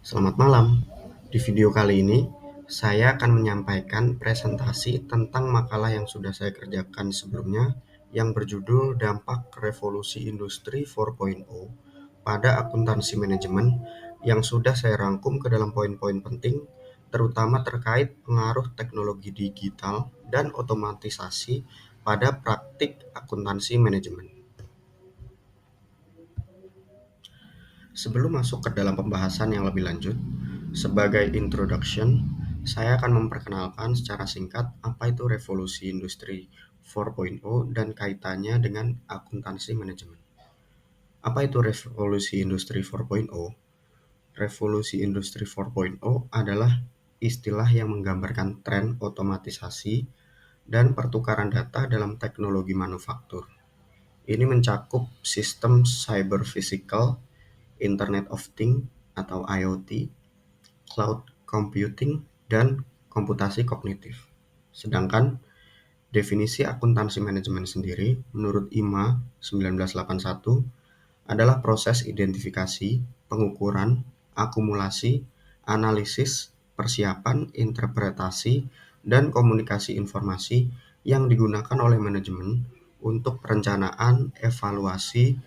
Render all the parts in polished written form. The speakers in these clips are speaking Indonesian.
Selamat malam. Di video kali ini, saya akan menyampaikan presentasi tentang makalah yang sudah saya kerjakan sebelumnya yang berjudul Dampak Revolusi Industri 4.0 pada Akuntansi Manajemen yang sudah saya rangkum ke dalam poin-poin penting, terutama terkait pengaruh teknologi digital dan otomatisasi pada praktik akuntansi manajemen. Sebelum masuk ke dalam pembahasan yang lebih lanjut, sebagai introduction, saya akan memperkenalkan secara singkat apa itu revolusi industri 4.0 dan kaitannya dengan akuntansi manajemen. Apa itu revolusi industri 4.0? Revolusi industri 4.0 adalah istilah yang menggambarkan tren otomatisasi dan pertukaran data dalam teknologi manufaktur. Ini mencakup sistem cyber physical, Internet of Things atau IoT, cloud computing, dan komputasi kognitif. Sedangkan definisi akuntansi manajemen sendiri menurut IMA 1981 adalah proses identifikasi, pengukuran, akumulasi, analisis, persiapan, interpretasi, dan komunikasi informasi yang digunakan oleh manajemen untuk perencanaan, evaluasi,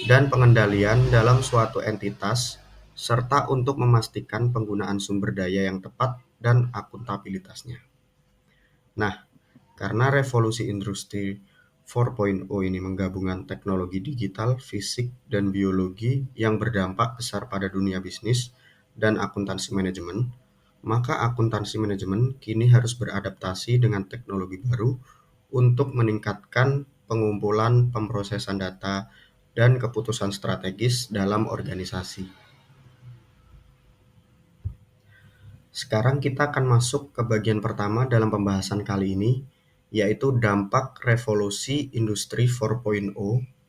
dan pengendalian dalam suatu entitas, serta untuk memastikan penggunaan sumber daya yang tepat dan akuntabilitasnya. Nah, karena revolusi industri 4.0 ini menggabungkan teknologi digital, fisik, dan biologi yang berdampak besar pada dunia bisnis dan akuntansi manajemen, maka akuntansi manajemen kini harus beradaptasi dengan teknologi baru untuk meningkatkan pengumpulan, pemrosesan data, dan keputusan strategis dalam organisasi. Sekarang kita akan masuk ke bagian pertama dalam pembahasan kali ini, yaitu dampak revolusi industri 4.0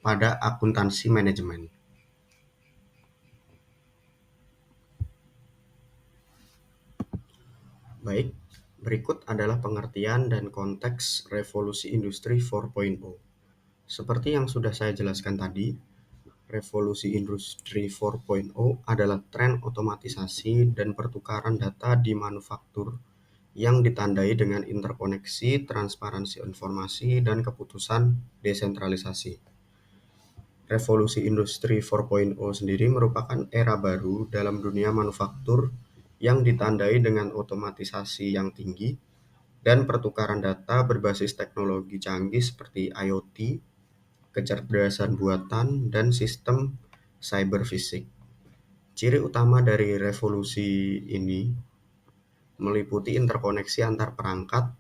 pada akuntansi manajemen. Baik, berikut adalah pengertian dan konteks revolusi industri 4.0. Seperti yang sudah saya jelaskan tadi, revolusi industri 4.0 adalah tren otomatisasi dan pertukaran data di manufaktur yang ditandai dengan interkoneksi, transparansi informasi, dan keputusan desentralisasi. Revolusi industri 4.0 sendiri merupakan era baru dalam dunia manufaktur yang ditandai dengan otomatisasi yang tinggi dan pertukaran data berbasis teknologi canggih seperti IoT, kecerdasan buatan, dan sistem cyber fisik. Ciri utama dari revolusi ini meliputi interkoneksi antar perangkat,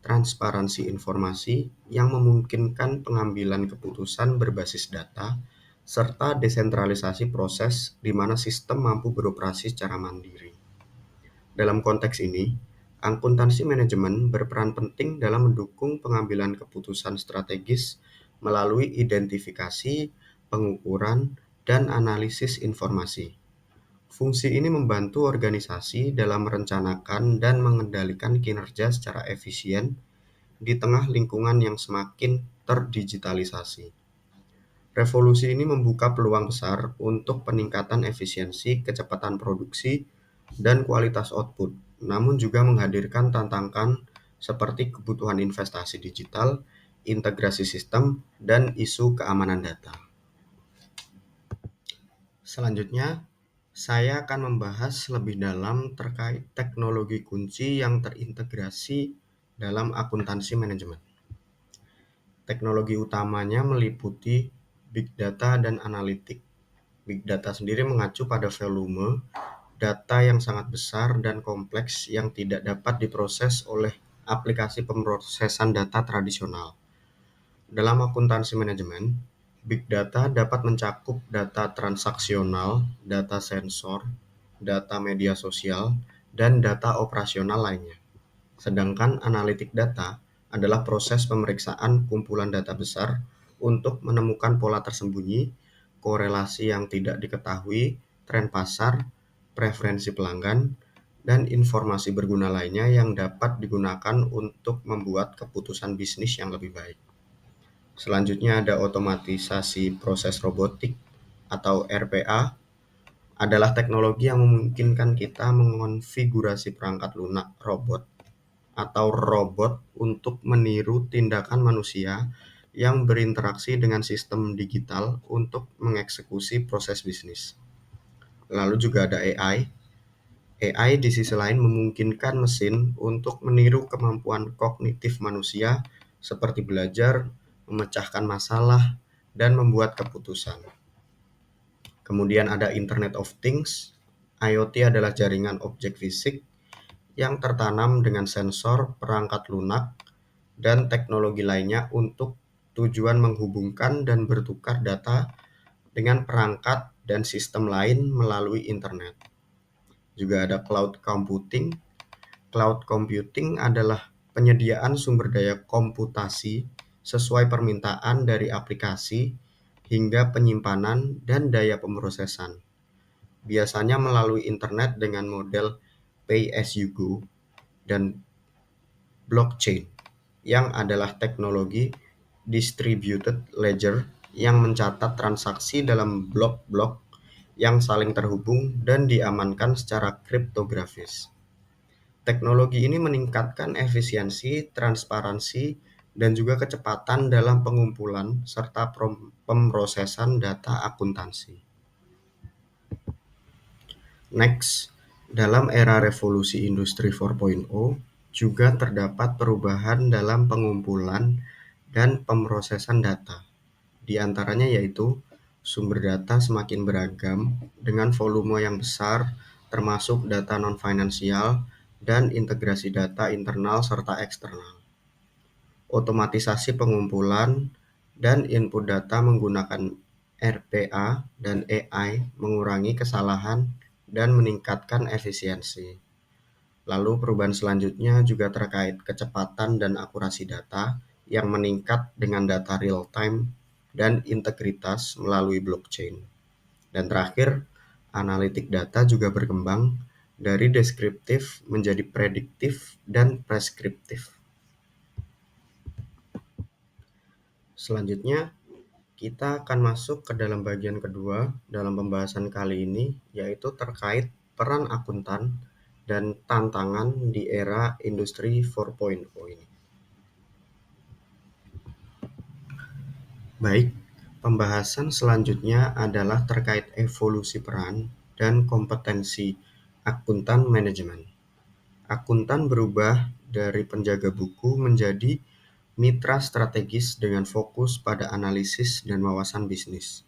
transparansi informasi yang memungkinkan pengambilan keputusan berbasis data, serta desentralisasi proses di mana sistem mampu beroperasi secara mandiri. Dalam konteks ini, akuntansi manajemen berperan penting dalam mendukung pengambilan keputusan strategis melalui identifikasi, pengukuran, dan analisis informasi. Fungsi ini membantu organisasi dalam merencanakan dan mengendalikan kinerja secara efisien di tengah lingkungan yang semakin terdigitalisasi. Revolusi ini membuka peluang besar untuk peningkatan efisiensi, kecepatan produksi, dan kualitas output, namun juga menghadirkan tantangan seperti kebutuhan investasi digital, integrasi sistem, dan isu keamanan data. Selanjutnya, saya akan membahas lebih dalam terkait teknologi kunci yang terintegrasi dalam akuntansi manajemen. Teknologi utamanya meliputi big data dan analitik. Big data sendiri mengacu pada volume data yang sangat besar dan kompleks yang tidak dapat diproses oleh aplikasi pemrosesan data tradisional. Dalam akuntansi manajemen, big data dapat mencakup data transaksional, data sensor, data media sosial, dan data operasional lainnya. Sedangkan analitik data adalah proses pemeriksaan kumpulan data besar untuk menemukan pola tersembunyi, korelasi yang tidak diketahui, tren pasar, preferensi pelanggan, dan informasi berguna lainnya yang dapat digunakan untuk membuat keputusan bisnis yang lebih baik. Selanjutnya ada otomatisasi proses robotik atau RPA adalah teknologi yang memungkinkan kita mengonfigurasi perangkat lunak robot atau robot untuk meniru tindakan manusia yang berinteraksi dengan sistem digital untuk mengeksekusi proses bisnis. Lalu juga ada AI. AI di sisi lain memungkinkan mesin untuk meniru kemampuan kognitif manusia seperti belajar, memecahkan masalah, dan membuat keputusan. Kemudian ada Internet of Things. IoT adalah jaringan objek fisik yang tertanam dengan sensor, perangkat lunak, dan teknologi lainnya untuk tujuan menghubungkan dan bertukar data dengan perangkat dan sistem lain melalui internet. Juga ada cloud computing. Cloud computing adalah penyediaan sumber daya komputasi sesuai permintaan dari aplikasi hingga penyimpanan dan daya pemrosesan. Biasanya melalui internet dengan model pay as you go dan blockchain, yang adalah teknologi distributed ledger yang mencatat transaksi dalam blok-blok yang saling terhubung dan diamankan secara kriptografis. Teknologi ini meningkatkan efisiensi, transparansi, dan juga kecepatan dalam pengumpulan serta pemrosesan data akuntansi. Next, dalam era revolusi industri 4.0 juga terdapat perubahan dalam pengumpulan dan pemrosesan data. Di antaranya yaitu sumber data semakin beragam dengan volume yang besar, termasuk data non-finansial dan integrasi data internal serta eksternal. Otomatisasi pengumpulan dan input data menggunakan RPA dan AI mengurangi kesalahan dan meningkatkan efisiensi. Lalu perubahan selanjutnya juga terkait kecepatan dan akurasi data yang meningkat dengan data real time dan integritas melalui blockchain. Dan terakhir, analitik data juga berkembang dari deskriptif menjadi prediktif dan preskriptif. Selanjutnya, kita akan masuk ke dalam bagian kedua dalam pembahasan kali ini, yaitu terkait peran akuntan dan tantangan di era industri 4.0 ini. Baik, pembahasan selanjutnya adalah terkait evolusi peran dan kompetensi akuntan manajemen. Akuntan berubah dari penjaga buku menjadi mitra strategis dengan fokus pada analisis dan wawasan bisnis.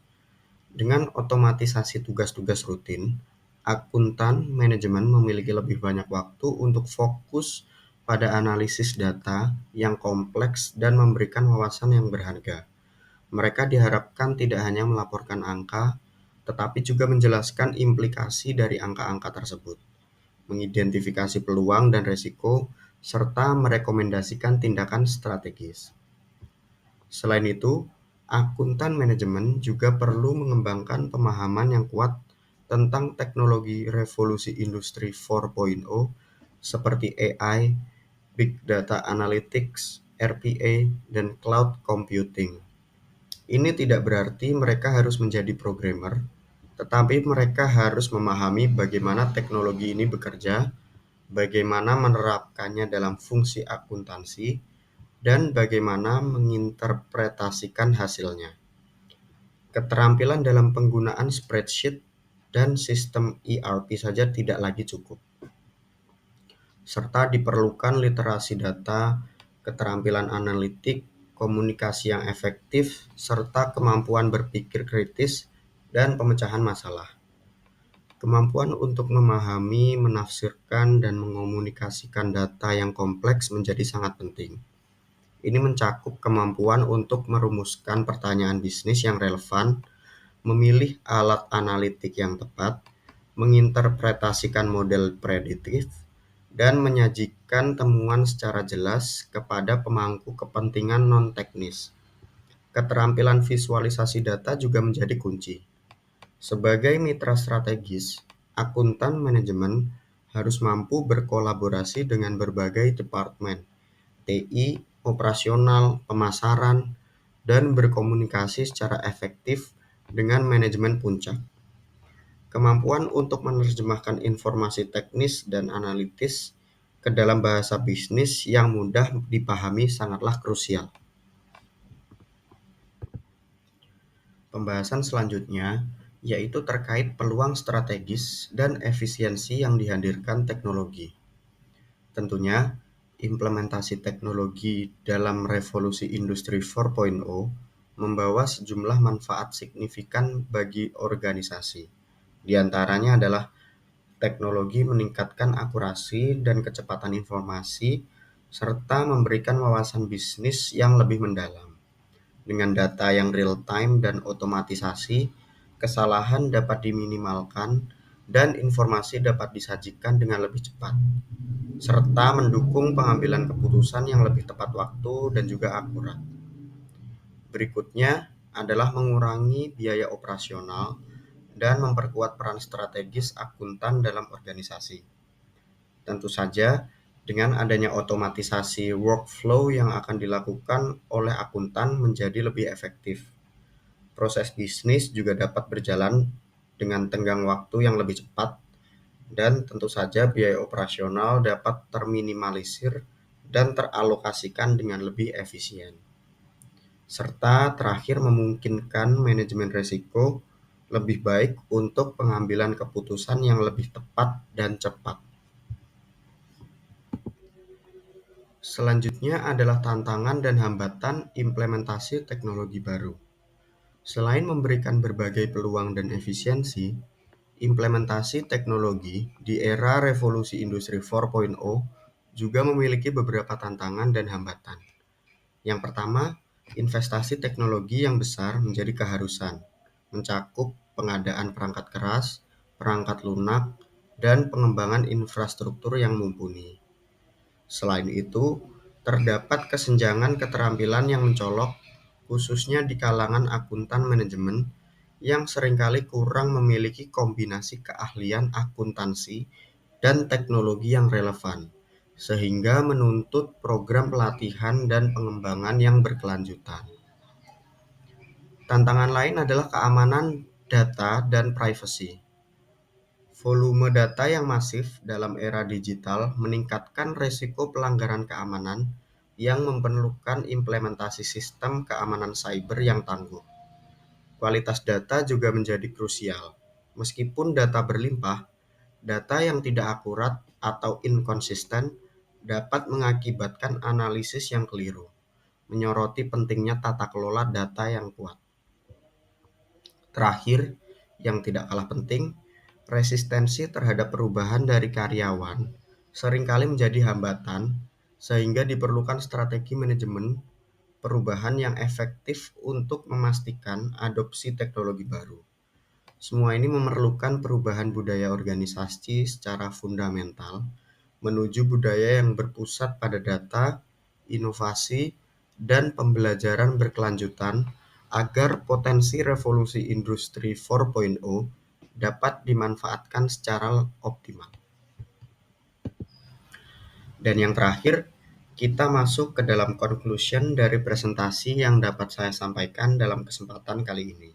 Dengan otomatisasi tugas-tugas rutin, akuntan manajemen memiliki lebih banyak waktu untuk fokus pada analisis data yang kompleks dan memberikan wawasan yang berharga. Mereka diharapkan tidak hanya melaporkan angka, tetapi juga menjelaskan implikasi dari angka-angka tersebut, mengidentifikasi peluang dan risiko, serta merekomendasikan tindakan strategis. Selain itu, akuntan manajemen juga perlu mengembangkan pemahaman yang kuat tentang teknologi revolusi industri 4.0 seperti AI, Big Data Analytics, RPA, dan Cloud Computing. Ini tidak berarti mereka harus menjadi programmer, tetapi mereka harus memahami bagaimana teknologi ini bekerja, bagaimana menerapkannya dalam fungsi akuntansi, dan bagaimana menginterpretasikan hasilnya. Keterampilan dalam penggunaan spreadsheet dan sistem ERP saja tidak lagi cukup, serta diperlukan literasi data, keterampilan analitik, komunikasi yang efektif, serta kemampuan berpikir kritis dan pemecahan masalah. Kemampuan untuk memahami, menafsirkan, dan mengomunikasikan data yang kompleks menjadi sangat penting. Ini mencakup kemampuan untuk merumuskan pertanyaan bisnis yang relevan, memilih alat analitik yang tepat, menginterpretasikan model prediktif, dan menyajikan temuan secara jelas kepada pemangku kepentingan non-teknis. Keterampilan visualisasi data juga menjadi kunci. Sebagai mitra strategis, akuntan manajemen harus mampu berkolaborasi dengan berbagai departemen, TI, operasional, pemasaran, dan berkomunikasi secara efektif dengan manajemen puncak. Kemampuan untuk menerjemahkan informasi teknis dan analitis ke dalam bahasa bisnis yang mudah dipahami sangatlah krusial. Pembahasan selanjutnya yaitu terkait peluang strategis dan efisiensi yang dihadirkan teknologi. Tentunya, implementasi teknologi dalam revolusi industri 4.0 membawa sejumlah manfaat signifikan bagi organisasi. Di antaranya adalah teknologi meningkatkan akurasi dan kecepatan informasi serta memberikan wawasan bisnis yang lebih mendalam. Dengan data yang real-time dan otomatisasi, kesalahan dapat diminimalkan dan informasi dapat disajikan dengan lebih cepat, serta mendukung pengambilan keputusan yang lebih tepat waktu dan juga akurat. Berikutnya adalah mengurangi biaya operasional dan memperkuat peran strategis akuntan dalam organisasi. Tentu saja, dengan adanya otomatisasi workflow yang akan dilakukan oleh akuntan menjadi lebih efektif. Proses bisnis juga dapat berjalan dengan tenggang waktu yang lebih cepat dan tentu saja biaya operasional dapat terminimalisir dan teralokasikan dengan lebih efisien. Serta terakhir memungkinkan manajemen risiko lebih baik untuk pengambilan keputusan yang lebih tepat dan cepat. Selanjutnya adalah tantangan dan hambatan implementasi teknologi baru. Selain memberikan berbagai peluang dan efisiensi, implementasi teknologi di era revolusi industri 4.0 juga memiliki beberapa tantangan dan hambatan. Yang pertama, investasi teknologi yang besar menjadi keharusan, mencakup pengadaan perangkat keras, perangkat lunak, dan pengembangan infrastruktur yang mumpuni. Selain itu, terdapat kesenjangan keterampilan yang mencolok, khususnya di kalangan akuntan manajemen yang seringkali kurang memiliki kombinasi keahlian akuntansi dan teknologi yang relevan, sehingga menuntut program pelatihan dan pengembangan yang berkelanjutan. Tantangan lain adalah keamanan data dan privasi. Volume data yang masif dalam era digital meningkatkan risiko pelanggaran keamanan yang memerlukan implementasi sistem keamanan cyber yang tangguh. Kualitas data juga menjadi krusial. Meskipun data berlimpah, data yang tidak akurat atau inkonsisten dapat mengakibatkan analisis yang keliru, menyoroti pentingnya tata kelola data yang kuat. Terakhir, yang tidak kalah penting, resistensi terhadap perubahan dari karyawan seringkali menjadi hambatan, sehingga diperlukan strategi manajemen perubahan yang efektif untuk memastikan adopsi teknologi baru. Semua ini memerlukan perubahan budaya organisasi secara fundamental menuju budaya yang berpusat pada data, inovasi, dan pembelajaran berkelanjutan agar potensi revolusi industri 4.0 dapat dimanfaatkan secara optimal. Dan yang terakhir, kita masuk ke dalam conclusion dari presentasi yang dapat saya sampaikan dalam kesempatan kali ini.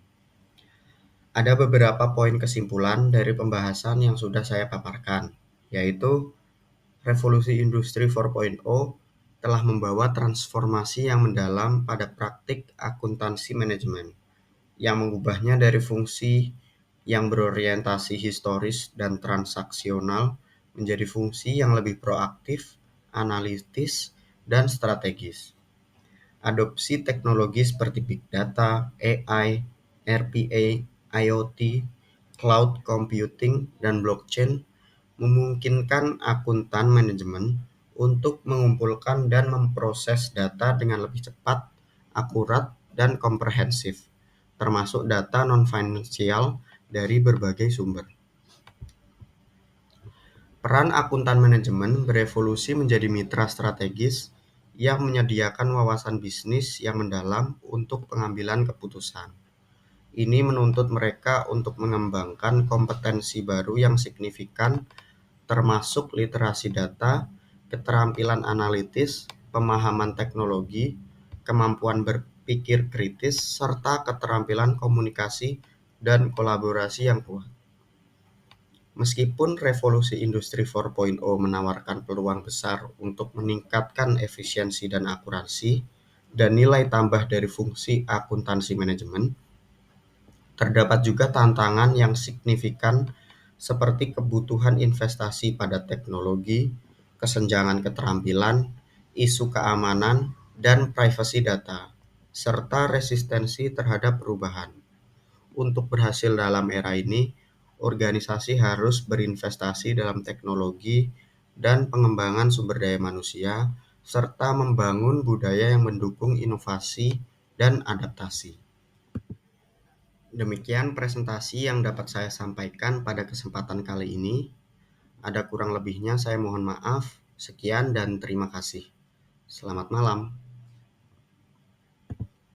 Ada beberapa poin kesimpulan dari pembahasan yang sudah saya paparkan, yaitu revolusi industri 4.0 telah membawa transformasi yang mendalam pada praktik akuntansi manajemen, yang mengubahnya dari fungsi yang berorientasi historis dan transaksional menjadi fungsi yang lebih proaktif, analitis, dan strategis. Adopsi teknologi seperti Big Data, AI, RPA, IoT, Cloud Computing, dan Blockchain memungkinkan akuntan manajemen untuk mengumpulkan dan memproses data dengan lebih cepat, akurat, dan komprehensif, termasuk data non-finansial dari berbagai sumber. Peran akuntan manajemen berevolusi menjadi mitra strategis yang menyediakan wawasan bisnis yang mendalam untuk pengambilan keputusan. Ini menuntut mereka untuk mengembangkan kompetensi baru yang signifikan, termasuk literasi data, keterampilan analitis, pemahaman teknologi, kemampuan berpikir kritis, serta keterampilan komunikasi dan kolaborasi yang kuat. Meskipun revolusi industri 4.0 menawarkan peluang besar untuk meningkatkan efisiensi dan akurasi dan nilai tambah dari fungsi akuntansi manajemen, terdapat juga tantangan yang signifikan seperti kebutuhan investasi pada teknologi, kesenjangan keterampilan, isu keamanan, dan privasi data, serta resistensi terhadap perubahan. Untuk berhasil dalam era ini, organisasi harus berinvestasi dalam teknologi dan pengembangan sumber daya manusia, serta membangun budaya yang mendukung inovasi dan adaptasi. Demikian presentasi yang dapat saya sampaikan pada kesempatan kali ini. Ada kurang lebihnya saya mohon maaf. Sekian dan terima kasih. Selamat malam.